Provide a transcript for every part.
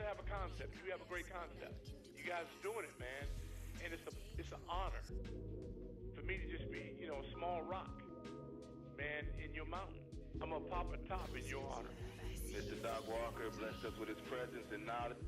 have a concept. You have a great concept. You guys are doing it, man, and it's an honor for me to just be, a small rock, man, in your mountain. I'm gonna pop a top in your honor. Mr. Doc Walker blessed us with his presence and knowledge.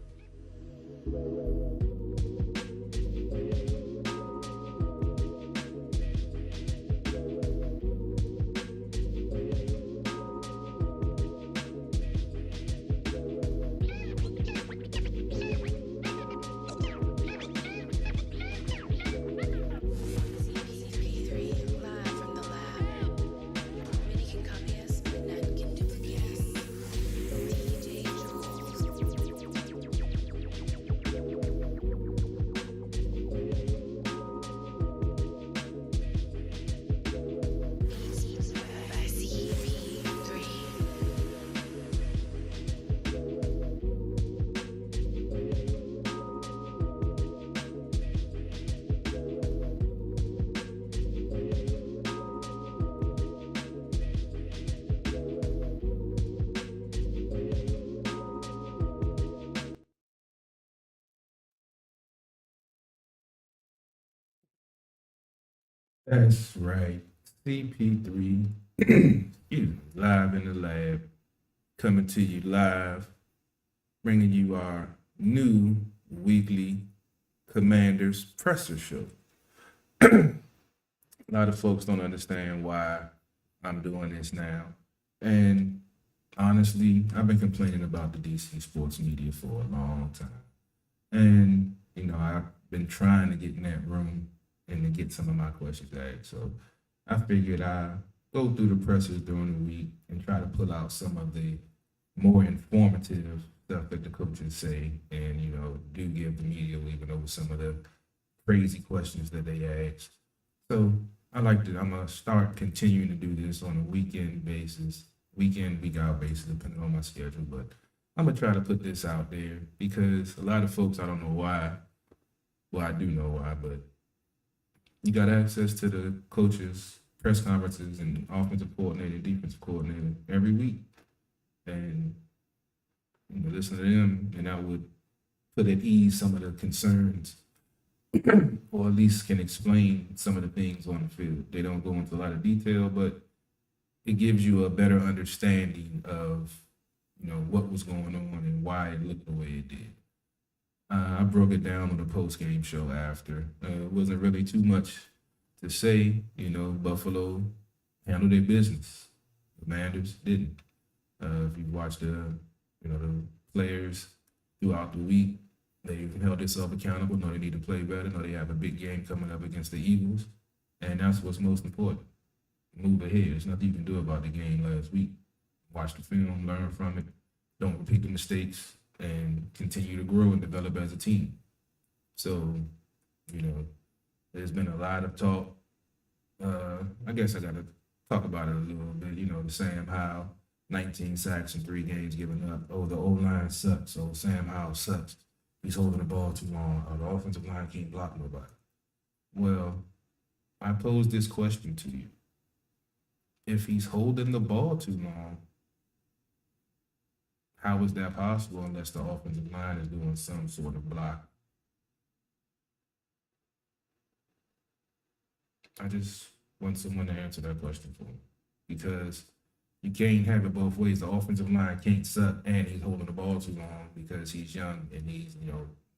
That's right. CP3, live in the lab, coming to you live, bringing you our new weekly Commanders Presser Show. A lot of folks don't understand why I'm doing this now. And honestly, I've been complaining about the DC sports media for a long time. And, I've been trying to get in that room and to get some of my questions asked. So I figured I'd go through the pressers during the week and try to pull out some of the more informative stuff that the coaches say and, do give the media leaving over some of the crazy questions that they ask. So I'm going to start continuing to do this on a weekend basis, week out basis, depending on my schedule. But I'm going to try to put this out there because a lot of folks, I don't know why. Well, I do know why, but you got access to the coaches' press conferences and offensive coordinator, defensive coordinator every week. And, listen to them, and that would put at ease some of the concerns or at least can explain some of the things on the field. They don't go into a lot of detail, but it gives you a better understanding of, what was going on and why it looked the way it did. I broke it down on the post-game show after. It wasn't really too much to say. Buffalo handled their business. The Commanders didn't. If you watch the players throughout the week, they held themselves accountable. Know they need to play better. Know they have a big game coming up against the Eagles, and that's what's most important. Move ahead. There's nothing you can do about the game last week. Watch the film, learn from it. Don't repeat the mistakes, and continue to grow and develop as a team. So, there's been a lot of talk. I guess I got to talk about it a little bit. The Sam Howell, 19 sacks in 3 games given up. Oh, the O-line sucks. So Sam Howell sucks. He's holding the ball too long. The offensive line can't block nobody. Well, I pose this question to you. If he's holding the ball too long, how is that possible unless the offensive line is doing some sort of block? I just want someone to answer that question for me because you can't have it both ways. The offensive line can't suck and he's holding the ball too long because he's young and he's,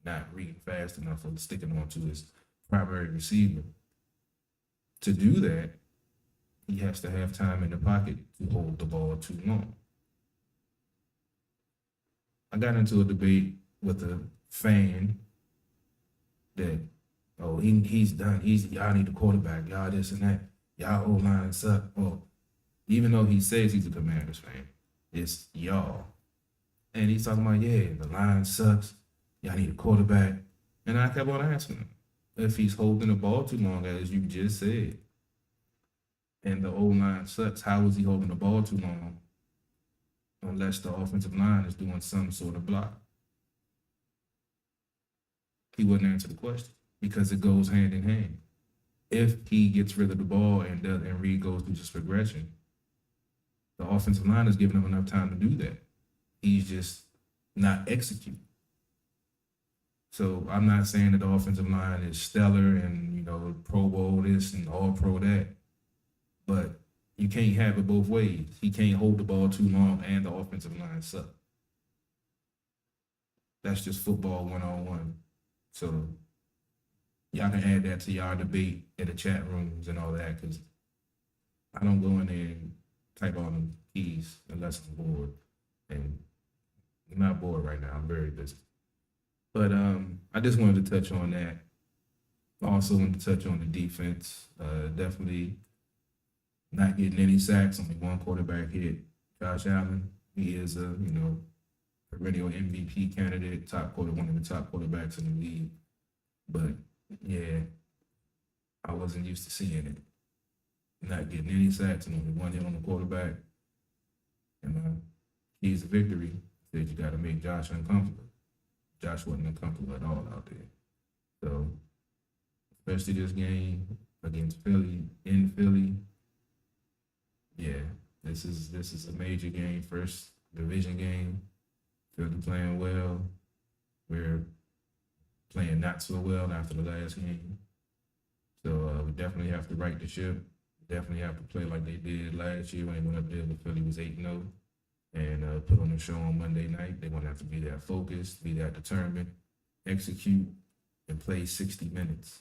not reading fast enough or sticking on to his primary receiver. To do that, he has to have time in the pocket to hold the ball too long. I got into a debate with a fan that, he's done. Y'all need a quarterback. Y'all this and that. Y'all O-line suck. Well, even though he says he's a Commanders fan, it's y'all. And he's talking about, the line sucks. Y'all need a quarterback. And I kept on asking him if he's holding the ball too long, as you just said, and the O-line sucks, how is he holding the ball too long? Unless the offensive line is doing some sort of block. He wouldn't answer the question because it goes hand in hand. If he gets rid of the ball and Reed goes through just progression, the offensive line is giving him enough time to do that. He's just not executing. So I'm not saying that the offensive line is stellar and, Pro Bowl this and All Pro that, but you can't have it both ways. He can't hold the ball too long and the offensive line suck. That's just football 1-on-1. So y'all can add that to y'all debate in the chat rooms and all that, because I don't go in there and type all them keys unless I'm bored. And I'm not bored right now. I'm very busy. But I just wanted to touch on that. Also wanted to touch on the defense. Definitely not getting any sacks. Only one quarterback hit. Josh Allen. He is a perennial MVP candidate, one of the top quarterbacks in the league. But yeah, I wasn't used to seeing it. Not getting any sacks and only one hit on the quarterback. And keys to victory said you got to make Josh uncomfortable. Josh wasn't uncomfortable at all out there. So, especially this game against Philly, in Philly, yeah, this is a major game, first division game. Philly playing well. We're playing not so well after the last game. So we definitely have to right the ship. Definitely have to play like they did last year when they went up there when Philly was 8-0. And put on a show on Monday night. They're going to have to be that focused, be that determined, execute, and play 60 minutes.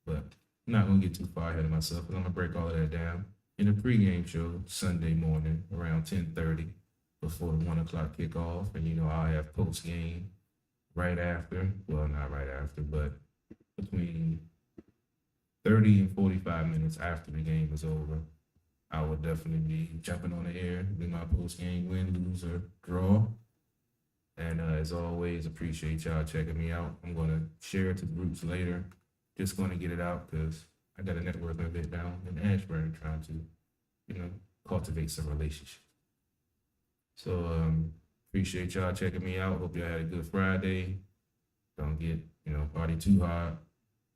But I'm not going to get too far ahead of myself, but I'm going to break all of that down in a pregame show Sunday morning around 10:30 before the 1 o'clock kickoff. And, I'll have post-game right after. Well, not right after, but between 30 and 45 minutes after the game is over. I will definitely be jumping on the air, do my post-game win, lose, or draw. And as always, appreciate y'all checking me out. I'm going to share it to the groups later. Just going to get it out because I got a networking event down in Ashburn trying to, cultivate some relationships. So appreciate y'all checking me out. Hope y'all had a good Friday. Don't get, party too hard.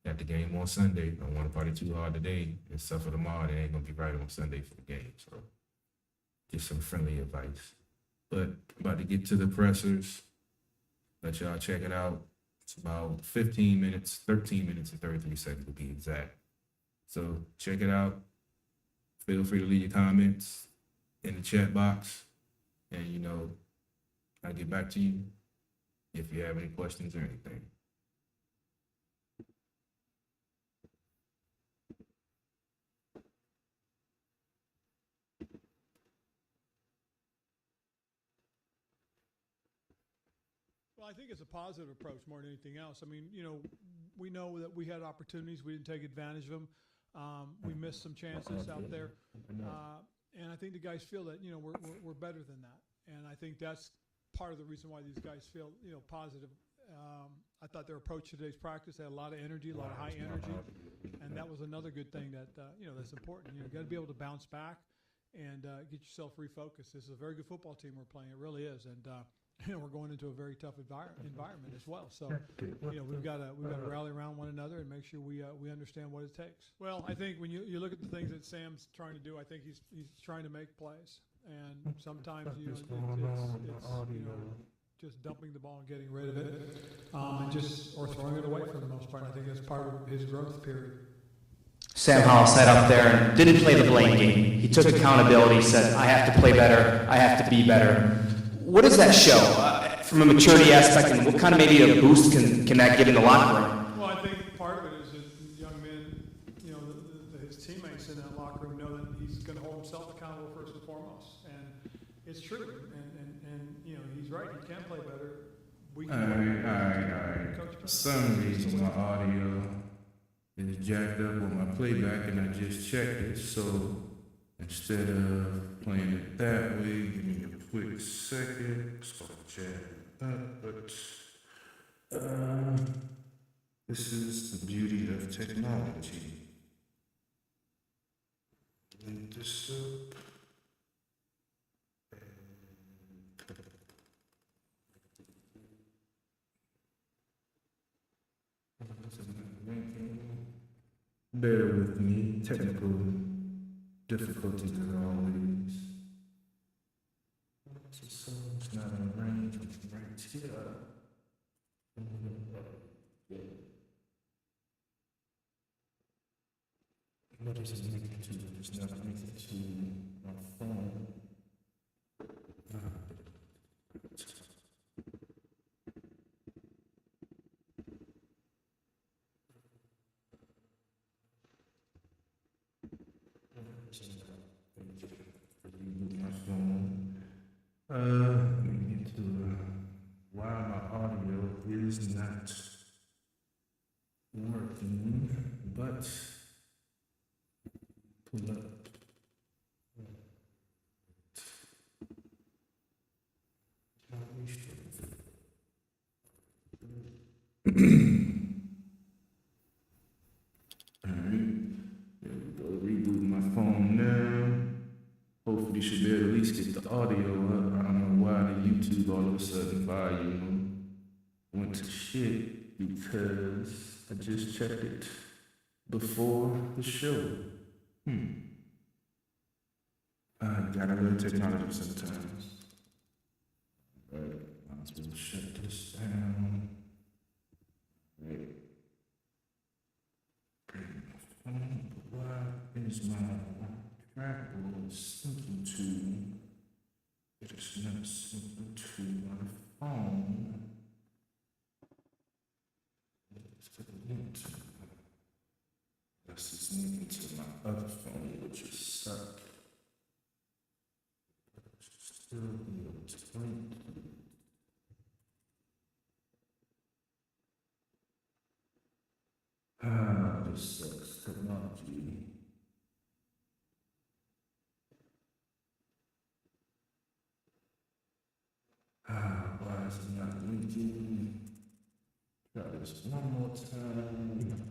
At the game on Sunday. Don't want to party too hard today and suffer tomorrow. They ain't gonna be right on Sunday for the game. So just some friendly advice. But about to get to the pressers. Let y'all check it out. It's about 13 minutes and 33 seconds to be exact. So check it out. Feel free to leave your comments in the chat box. And I'll get back to you if you have any questions or anything. Well, I think it's a positive approach more than anything else. I mean, we know that we had opportunities. We didn't take advantage of them. We missed some chances out there. And I think the guys feel that, we're better than that. And I think that's part of the reason why these guys feel, positive. I thought their approach to today's practice had a lot of energy, a lot of high energy. And that was another good thing that, that's important. You got to be able to bounce back and get yourself refocused. This is a very good football team we're playing. It really is. And, we're going into a very tough environment as well. So, we've got to rally around one another and make sure we understand what it takes. Well, I think when you look at the things that Sam's trying to do, I think he's trying to make plays, and sometimes it's just dumping the ball and getting rid of it, or throwing it away for the most part. I think that's part of his growth period. Sam Howell sat up there and didn't play the blame game. He took accountability, said, I have to play better, I have to be better. What does that show from a maturity aspect, and what kind of maybe a boost can that give in the locker room? Well, I think part of it is that young men, his teammates in that locker room know that he's going to hold himself accountable first and foremost, and it's true. And he's right. He can play better. All right. For some reason, my audio is jacked up on my playback, and I just checked it. So instead of playing it that way, give me a quick second. Start chatting up, but this is the beauty of technology. Link this up. Bear with me, technical difficulties as always. So it's not in range, it's right here. What does it make it to? It's not making it to my phone. My phone. Let me get to why my audio is not working, but pull up. There we go. Rebooting my phone now. Hopefully, you should be able to at least get the audio up. I don't know why the YouTube all of a sudden volume went to shit because I just checked it before the show. Got a little technology sometimes. Right, might as well shut this down. Right. Why is my trackball simple to? It is not simple to my phone. Let's put a link to. This is linked to my other phone, which is stuck. Still linked. This sucks. Technology. Why is it not linking? Try this one more time.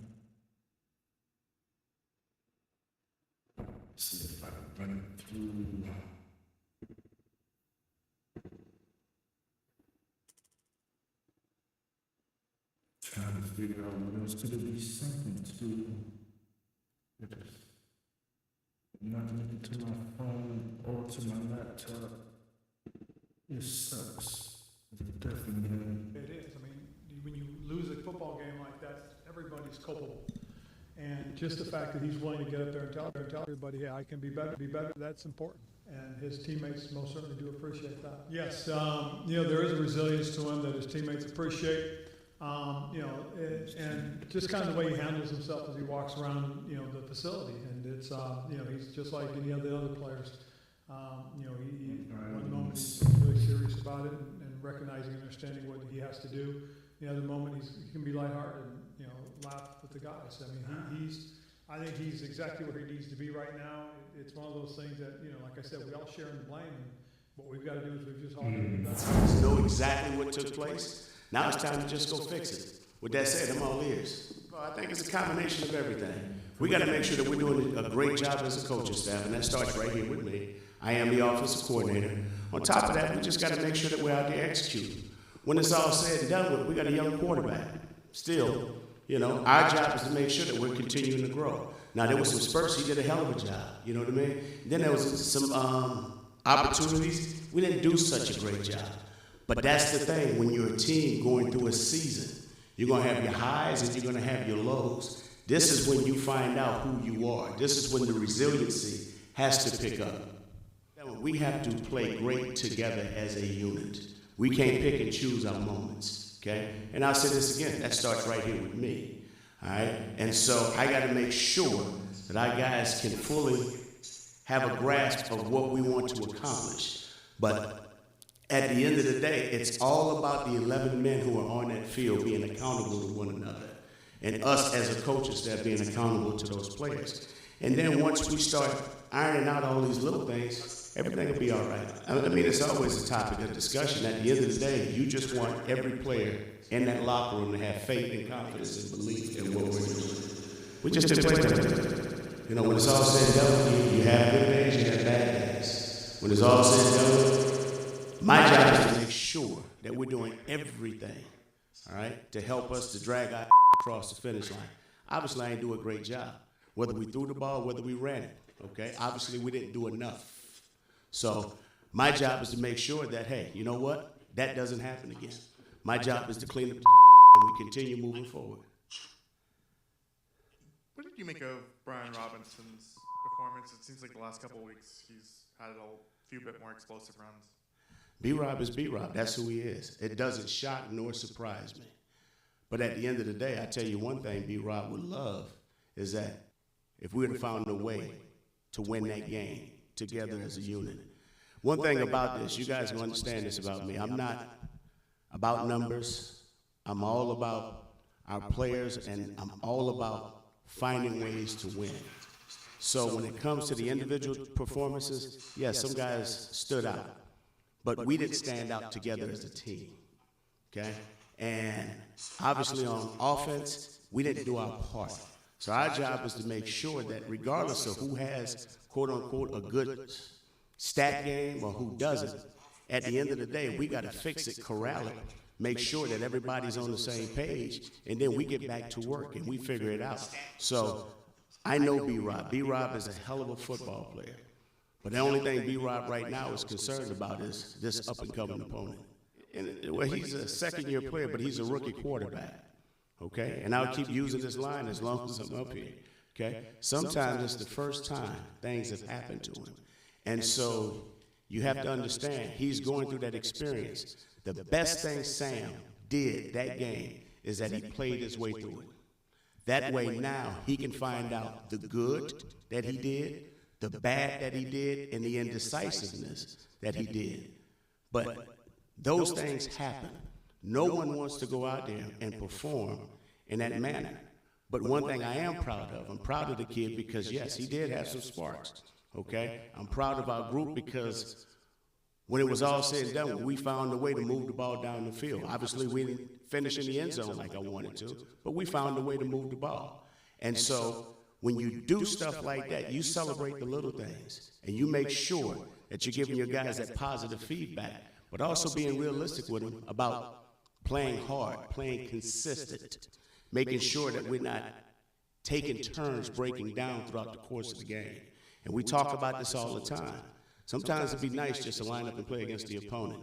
See if I can run it through. Trying to figure out what else could it be something to. It is not linked to my phone or to my laptop. It sucks. It definitely. It is. I mean, when you lose a football game like that, everybody's culpable. And just the fact that he's willing to get up there and tell everybody, hey, I can be better, that's important. And his teammates most certainly do appreciate that. Yes, there is a resilience to him that his teammates appreciate. And just kind of the way he handles himself as he walks around, the facility. And it's, he's just like any of the other players. One moment he's really serious about it and recognizing and understanding what he has to do. The other moment he can be lighthearted and, laugh with the guys. I mean, I think he's exactly where he needs to be right now. It's one of those things that, like I said, we all share in the blame. And what we've got to do is we've just all got to do better. Know exactly what took place. Now it's time to just go fix it. With that said, I'm all ears. Well, I think it's a combination of everything. We got to make sure that we're doing a great job as a coaching staff, and that starts right here with me. I am the offensive coordinator. On top of that, we just got to make sure that we're out there executing. When it's all said and done with, we got a young quarterback. Still, our job is to make sure that we're continuing to grow. Now, there was some spurts. He did a hell of a job. You know what I mean? Then there was some opportunities. We didn't do such a great job. But that's the thing. When you're a team going through a season, you're going to have your highs and you're going to have your lows. This is when you find out who you are. This is when the resiliency has to pick up. We have to play great together as a unit. We can't pick and choose our moments, okay? And I'll say this again, that starts right here with me, all right? And so I got to make sure that our guys can fully have a grasp of what we want to accomplish. But at the end of the day, it's all about the 11 men who are on that field being accountable to one another, and us as a coaching staff being accountable to those players. And then once we start ironing out all these little things, everything will be all right. I mean, it's always a topic of discussion. At the end of the day, you just want every player in that locker room to have faith and confidence and belief in what we're doing. We just did play that. When it's all said and done, you have good days, you have bad days. When it's all said and done, my job is to make sure that we're doing everything, all right, to help us to drag our across the finish line. Obviously, I didn't do a great job. Whether we threw the ball, whether we ran it, okay? Obviously, we didn't do enough. So my job is to make sure that, hey, you know what? That doesn't happen again. My job is to clean up and we continue moving forward. What did you make of Brian Robinson's performance? It seems like the last couple of weeks he's had a few bit more explosive runs. B-Rob is B-Rob. That's who he is. It doesn't shock nor surprise me. But at the end of the day, I tell you one thing B-Rob would love is that if we would have found a way to win that game together as a unit. One thing about this, you guys will understand this about me. I'm not about numbers. I'm all about our players, and I'm all about finding ways to win. So when it comes to the individual performances, yes, some guys stood out, but we didn't stand out together as a team, okay? And obviously on offense, we didn't do our part. So our job is to make sure that regardless of who has, quote unquote, a good stat game or who doesn't, at the end of the day, we got to fix it, corral it, make sure that everybody's on the same page, and then we get back to work and we figure it out. So I know B-Rob. B-Rob is a hell of a football player. But the only thing B-Rob right now is concerned about is this up-and-coming opponent. And, well, he's a second-year player, but he's a rookie quarterback, okay? And I'll keep using this line as long as I'm up here, okay? Sometimes it's the first time things have happened to him. And so you have to understand he's going through that experience. The best thing Sam did that game is that he played his way through it. That way now he can find out the good that he did, the bad that he did, and the indecisiveness that he did. But those things happen. No one wants to go out there and perform in that manner. But one thing I am proud of, I'm proud of the kid because, yes, he did have some sparks, okay? I'm proud of our group because when it was all said and done, we found a way to move the ball down the field. Obviously, we didn't finish in the end zone like I wanted to, but we found a way to move the ball. And so when you do stuff like that, you celebrate the little things, and you make sure that you're giving your guys that positive feedback, but also being realistic with them about playing hard, playing consistent, making sure that we're not taking turns breaking down throughout the course of the game. And we talk about this all the time. Sometimes it'd be nice just to line up and play against the opponent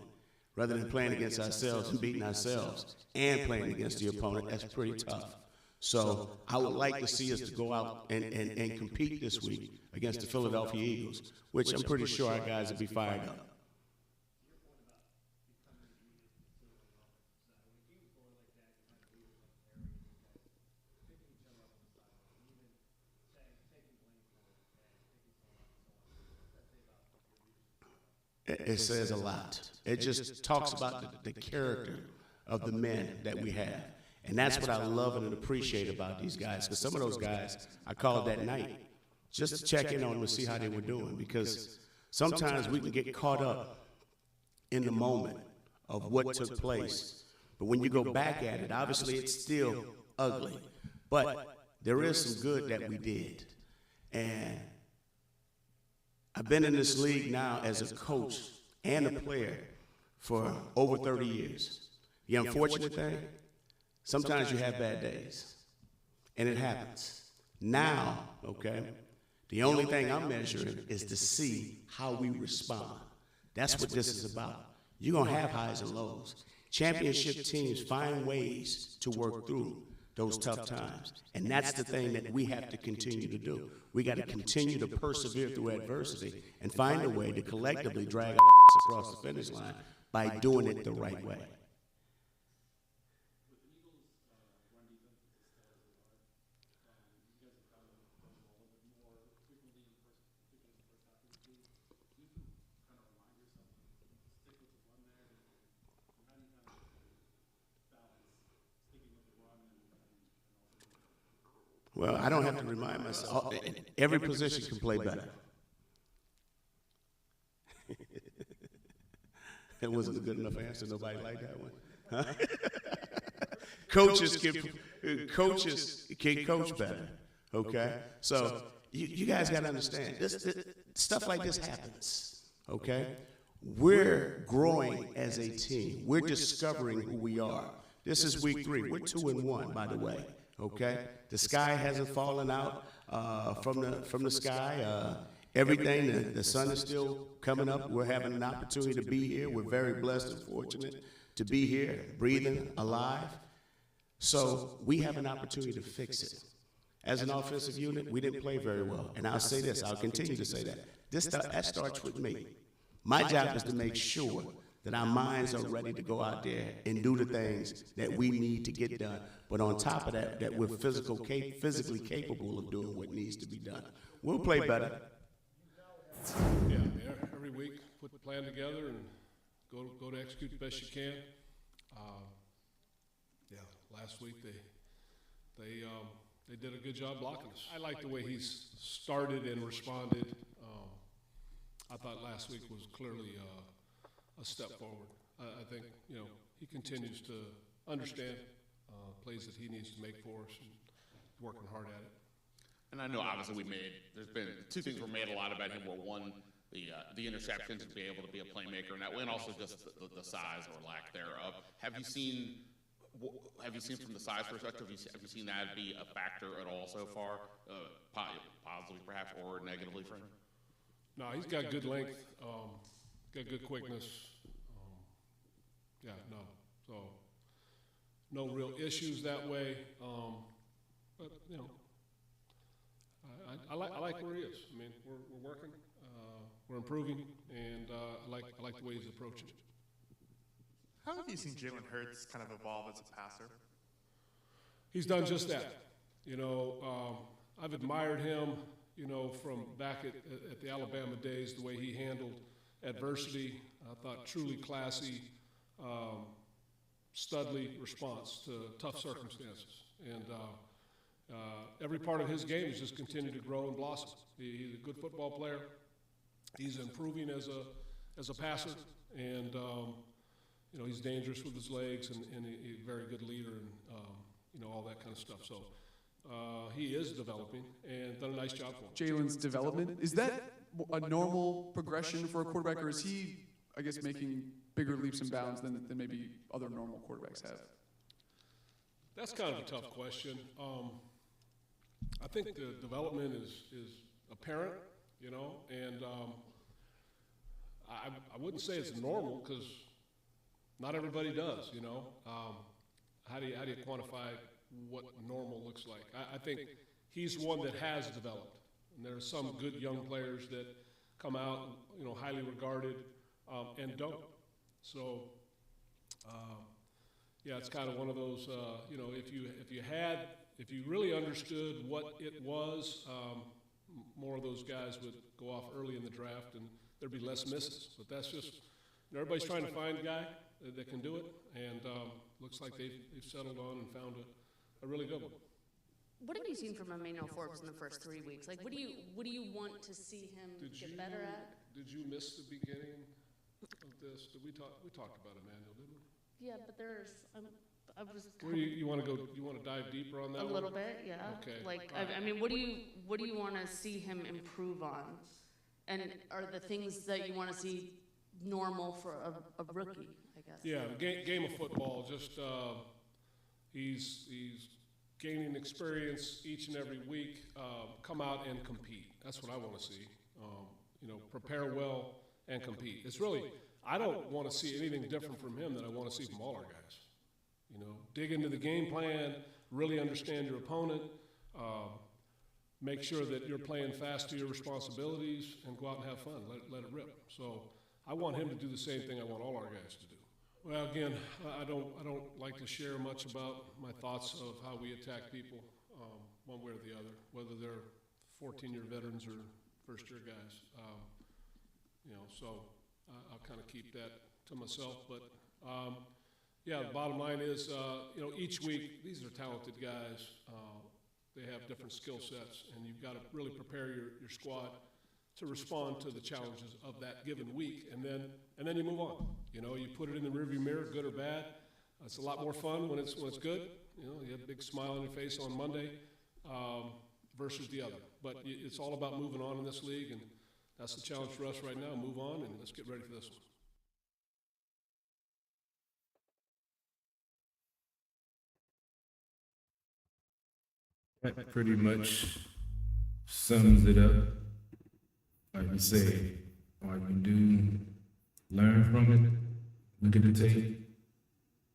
rather than playing against ourselves and beating ourselves and playing against the opponent. That's pretty tough. So I would like to see us to go out and compete this week against the Philadelphia Eagles, which I'm pretty sure our guys will be fired up. It says a lot. It just talks about the character of the men that we have. And that's what I love and appreciate about these guys. Because some of those guys, I called that night just to check in on them and see how they were doing. Because sometimes we can get caught up in the moment of what took place. But when you go back at it, obviously it's still ugly. But there is some good that we did. And I've been in this league now as a coach and a player for over 30 years. The unfortunate thing, sometimes you have bad days, and it happens. Now, okay, the only thing I'm measuring is to see how we respond. That's what this is about. You're going to have highs and lows. Championship teams find ways to work through those tough times. And that's the thing that we have to continue to do. We got to continue to persevere through adversity and find a way to collectively drag our across the finish line by doing it the right way. Well, I don't have to remind myself. Every position can play better. That wasn't a good enough answer. Nobody liked that one. Huh? Coaches can coach better. Okay? So you guys got to understand. This stuff like this happens. Okay? We're growing as a team. We're discovering who we are. This is week 3. We're 2-1, by the way. Okay, the sky hasn't fallen out from the sky. Everything, the sun is still coming up. We're having an opportunity to be here. We're very blessed and fortunate to be here, breathing, alive. So we have an opportunity to fix it. As an offensive unit, we didn't play very well. And I'll say this, I'll continue to say that. That starts with me. My job is to make sure that our minds are ready to go out there and do the things that we need to get done. But on top of that, that we're physically capable of doing what needs to be done. We'll play better. Yeah, every week, put the plan together and go to execute the best you can. Last week they did a good job blocking us. I like the way he's started and responded. I thought last week was clearly a step forward. I think, he continues to understand plays that he needs to make for us and working hard at it. And I know obviously there's been two things were made a lot about him. Were one, the interceptions to be able to be a playmaker, and also just the size or lack thereof. Have you seen from the size perspective? Have you seen that be a factor at all so far, positively perhaps or negatively for him? No, he's got good length, got good quickness. So no real issues that way. But I like where he is. I mean, we're working, we're improving, and I like the way he's approaching it. How have you seen Jalen Hurts kind of evolve as a passer? He's done just that. I've admired him, from back at the Alabama days, the way he handled adversity. I thought truly classy, studly response to tough circumstances. And every part of his game has just continued to grow and blossom. He's a good football player. He's improving as a passer, and he's dangerous with his legs and he's a very good leader and all that kind of stuff. So he is developing and done a nice job for him. Jalen's development, is that a normal progression for a quarterback, or is he, I guess, making bigger leaps and bounds than maybe other normal quarterbacks have? That's kind of a tough question. I think the development is apparent, and I wouldn't say it's normal because not everybody does, How do you quantify what normal looks like? I think he's one that has developed, and there are some good young players that come out, highly regarded, and don't. So, it's kind of one of those, if you really understood what it was, more of those guys would go off early in the draft, and there'd be less misses. But that's just, everybody's trying to find a guy that can do it, and looks like they've settled on and found a really good one. What have you seen from Emmanuel Forbes in the first 3 weeks? Like, what do you want to see him get better at? Did you miss the beginning of this? We talked about Emmanuel, didn't we? Yeah, but there's I was. You want to go? You want to dive deeper on that? A little bit, yeah. Okay. Like, I mean, what do you want to see him improve on? And are the things that you want to see normal for a rookie, I guess? Yeah, the game of football. Just he's gaining experience each and every week. Come out and compete. That's what I want to see. Prepare well and compete. It's really, I don't want to see anything different from him than I want to see from all our guys. Dig into the game plan, really understand your opponent, make sure that you're playing fast to your responsibilities, and go out and have fun. Let it rip. So I want him to do the same thing I want all our guys to do. Well, again, I don't like to share much about my thoughts of how we attack people, one way or the other, whether they're 14-year veterans or first-year guys. So I'll kind of keep that to myself. But the bottom line is, each week these are talented guys. They have different skill sets, and you've got to really prepare your squad to respond to the challenges of that given week, and then you move on. You put it in the rearview mirror, good or bad. It's a lot more fun when it's good. You have a big smile on your face on Monday versus the other. But it's all about moving on in this league, and that's the challenge for us right now. Move on, and let's get ready for this one. That pretty much sums it up. Like you say, all you can do, learn from it, look at the tape,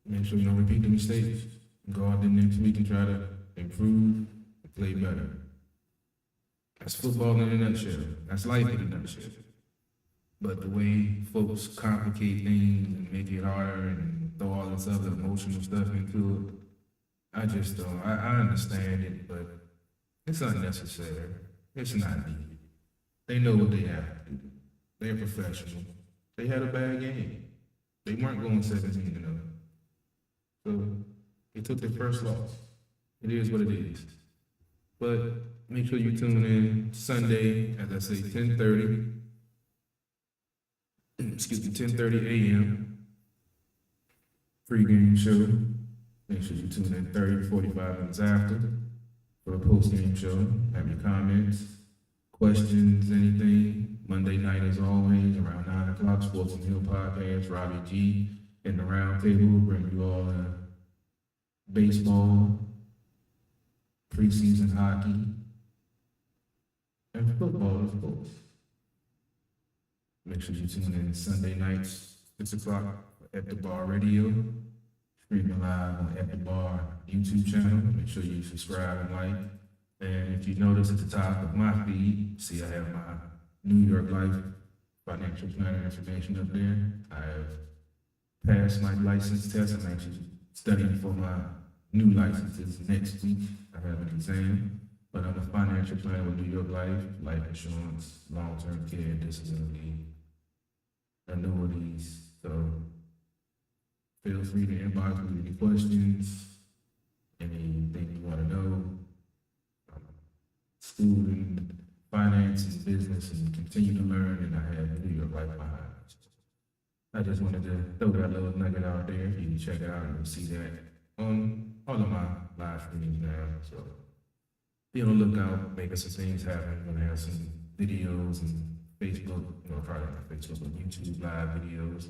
make sure you don't repeat the mistakes, go out there next week and try to improve and play better. That's football in a nutshell. That's life in a nutshell. But the way folks complicate things and make it harder and throw all this other emotional stuff into it, I just don't. I understand it, but it's unnecessary. It's not needed. They know what they have to do. They're professional. They had a bad game. They weren't going 17-0. So they took their first loss. It is what it is. But make sure you tune in Sunday, as I say, 10:30. Excuse me, 10:30 a.m. Pre-game show. Make sure you tune in 30 to 45 minutes after for a post-game show. Have your comments, questions, anything. Monday night, as always, around 9 o'clock, Sports and Hill Podcast. Robbie G in the round table will bring you all baseball, preseason hockey, and football, of course. Make sure you tune in Sunday nights, 6 o'clock, At the Bar Radio. Streaming live on At the Bar YouTube channel. Make sure you subscribe and like. And if you notice at the top of my feed, see I have my New York Life financial planner information up there. I have passed my license test. I'm actually studying for my new licenses next week. I have an exam. But I'm a financial planner with New York Life, life insurance, long-term care, disability, annuities. So feel free to inbox me with any questions, anything you want to know. Student, finance, and business, and continue to learn, and I have New York Life behind. I just wanted to throw that little nugget out there. You can check it out and see that on all of my live streams now. So be on the lookout, making some things happen. We're gonna have some videos and Facebook, probably not Facebook, but YouTube live videos.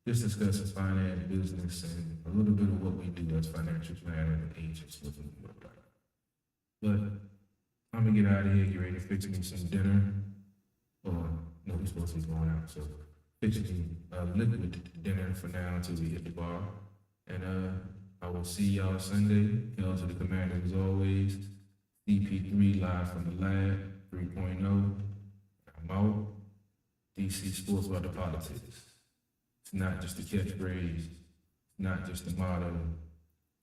Just discussing finance, business, and a little bit of what we do as financial planners and agents with New York Life. But I'm gonna get out of here, get ready to fix me some dinner. Or, no, we're supposed to be going out, so fix me a liquid dinner for now until we hit the bar. And I will see y'all Sunday. Hail to the Commander as always. CP3 live from the lab, 3.0. I'm out. DC Sports about the politics. It's not just a catchphrase. It's not just a motto.